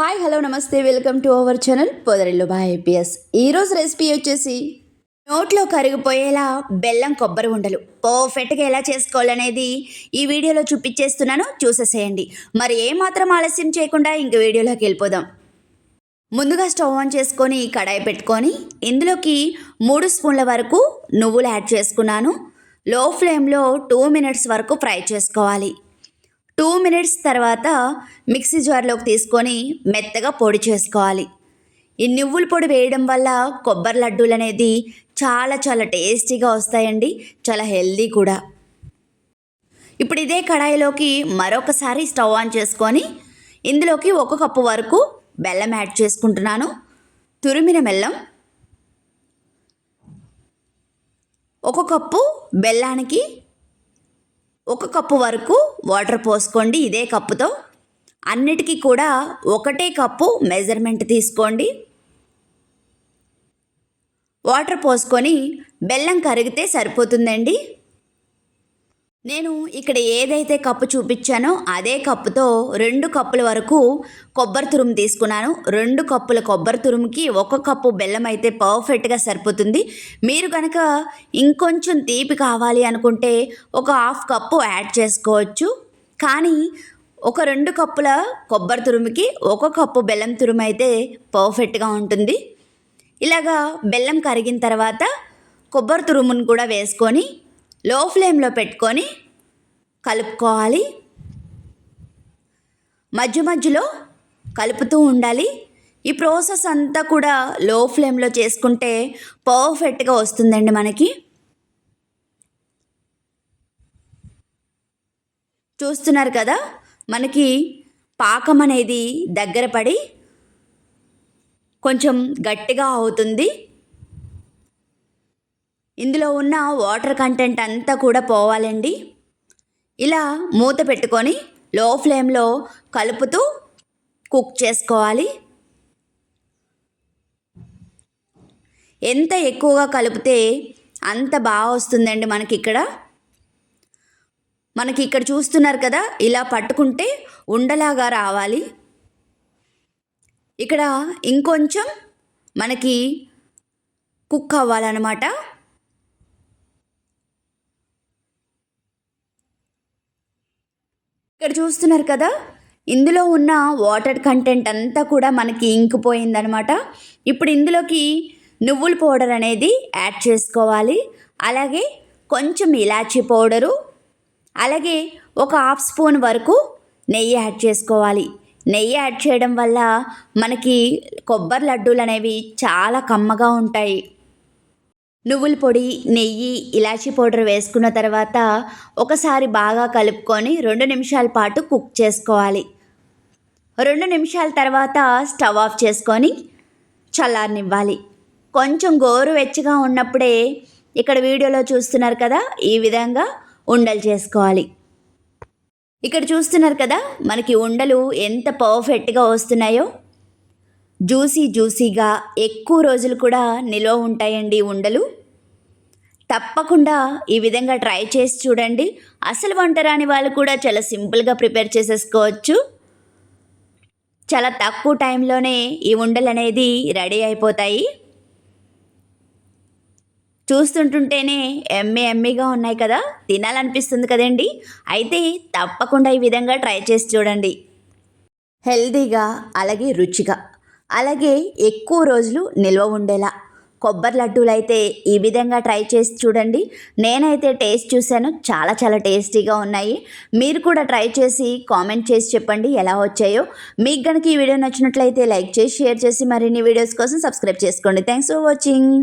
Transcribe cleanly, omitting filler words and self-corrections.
Hi hello నమస్తే welcome to our channel Podarillu by APS. ఈరోజు recipe వచ్చేసి నోట్లో కరిగిపోయేలా బెల్లం కొబ్బరి ఉండలు పర్ఫెక్ట్గా ఎలా చేసుకోవాలనేది ఈ వీడియోలో చూపించేస్తున్నాను, చూసేసేయండి. మరి ఏమాత్రం ఆలస్యం చేయకుండా ఇంక వీడియోలోకి వెళ్ళిపోదాం. ముందుగా స్టవ్ ఆన్ చేసుకొని కడాయి పెట్టుకొని ఇందులోకి 3 స్పూన్ల వరకు నువ్వులు యాడ్ చేసుకున్నాను. లో ఫ్లేమ్లో 2 మినిట్స్ వరకు ఫ్రై చేసుకోవాలి. 2 మినిట్స్ తర్వాత మిక్సీ జార్లోకి తీసుకొని మెత్తగా పొడి చేసుకోవాలి. ఈ నువ్వుల పొడి వేయడం వల్ల కొబ్బరి లడ్డూలు అనేది చాలా టేస్టీగా వస్తాయండి, చాలా హెల్దీ కూడా. ఇప్పుడు ఇదే కడాయిలోకి మరొకసారి స్టవ్ ఆన్ చేసుకొని ఇందులోకి 1 కప్పు వరకు బెల్లం యాడ్ చేసుకుంటున్నాను. తురిమిన బెల్లం 1 కప్పు బెల్లానికి 1 కప్పు వరకు వాటర్ పోసుకోండి. ఇదే కప్పుతో అన్నిటికీ కూడా 1 కప్పు మెజర్మెంట్ తీసుకోండి. వాటర్ పోసుకొని బెల్లం కరిగితే సరిపోతుందండి. నేను ఇక్కడ ఏదైతే కప్పు చూపించానో అదే కప్పుతో 2 కప్పుల వరకు కొబ్బరి తురుము తీసుకున్నాను. 2 కప్పుల కొబ్బరి తురుముకి 1 కప్పు బెల్లం అయితే పర్ఫెక్ట్గా సరిపోతుంది. మీరు కనుక ఇంకొంచెం తీపి కావాలి అనుకుంటే 1/2 కప్పు యాడ్ చేసుకోవచ్చు. కానీ 2 కప్పుల కొబ్బరి తురుముకి 1 కప్పు బెల్లం తురుము అయితే పర్ఫెక్ట్గా ఉంటుంది. ఇలాగా బెల్లం కరిగిన తర్వాత కొబ్బరి తురుమును కూడా వేసుకొని లో ఫ్లేమ్లో పెట్టుకొని కలుపుకోవాలి. మధ్యలో కలుపుతూ ఉండాలి. ఈ ప్రాసెస్ అంతా కూడా లో ఫ్లేమ్లో చేసుకుంటే పర్ఫెక్ట్గా వస్తుందండి మనకి. చూస్తున్నారు కదా, మనకి పాకం అనేది దగ్గర పడి కొంచెం గట్టిగా అవుతుంది. ఇందులో ఉన్న వాటర్ కంటెంట్ అంతా కూడా పోవాలండి. ఇలా మూత పెట్టుకొని లో ఫ్లేమ్లో కలుపుతూ కుక్ చేసుకోవాలి. ఎంత ఎక్కువగా కలిపితే అంత బాగా వస్తుందండి మనకి ఇక్కడ చూస్తున్నారు కదా, ఇలా పట్టుకుంటే ఉండలాగా రావాలి. ఇక్కడ ఇంకొంచెం మనకి కుక్ అవ్వాలన్నమాట. ఇక్కడ చూస్తున్నారు కదా, ఇందులో ఉన్న వాటర్ కంటెంట్ అంతా కూడా మనకి ఇంకిపోయిందనమాట. ఇప్పుడు ఇందులోకి నువ్వుల పౌడర్ అనేది యాడ్ చేసుకోవాలి. అలాగే కొంచెం ఇలాచీ పౌడరు, అలాగే 1/2 స్పూన్ వరకు నెయ్యి యాడ్ చేసుకోవాలి. నెయ్యి యాడ్ చేయడం వల్ల మనకి కొబ్బరి లడ్డూలు అనేవి చాలా కమ్మగా ఉంటాయి. నువ్వుల పొడి, నెయ్యి, ఇలాచీ పౌడర్ వేసుకున్న తర్వాత ఒకసారి బాగా కలుపుకొని 2 నిమిషాల పాటు కుక్ చేసుకోవాలి. 2 నిమిషాల తర్వాత స్టవ్ ఆఫ్ చేసుకొని చల్లారనివ్వాలి. కొంచెం గోరువెచ్చగా ఉన్నప్పుడే ఇక్కడ వీడియోలో చూస్తున్నారు కదా, ఈ విధంగా ఉండలు చేసుకోవాలి. ఇక్కడ చూస్తున్నారు కదా, మనకి ఉండలు ఎంత పర్ఫెక్ట్గా వస్తున్నాయో. జ్యూసీగా ఎక్కువ రోజులు కూడా నిల్వ ఉంటాయండి ఉండలు. తప్పకుండా ఈ విధంగా ట్రై చేసి చూడండి. అసలు వంట రాని వాళ్ళు కూడా చాలా సింపుల్గా ప్రిపేర్ చేసేసుకోవచ్చు. చాలా తక్కువ టైంలోనే ఈ ఉండలు అనేది రెడీ అయిపోతాయి. చూస్తుంటుంటేనే ఎమ్మీగా ఉన్నాయి కదా, తినాలనిపిస్తుంది కదండి. అయితే తప్పకుండా ఈ విధంగా ట్రై చేసి చూడండి. హెల్తీగా, అలాగే రుచిగా, అలాగే ఎక్కువ రోజులు నిల్వ ఉండేలా కొబ్బరి లడ్డూలు అయితే ఈ విధంగా ట్రై చేసి చూడండి. నేనైతే టేస్ట్ చూశాను, చాలా టేస్టీగా ఉన్నాయి. మీరు కూడా ట్రై చేసి కామెంట్ చేసి చెప్పండి ఎలా వచ్చాయో. మీకు కనుక ఈ వీడియో నచ్చినట్లయితే లైక్ చేసి షేర్ చేసి మరిన్ని వీడియోస్ కోసం సబ్స్క్రైబ్ చేసుకోండి. Thanks for watching.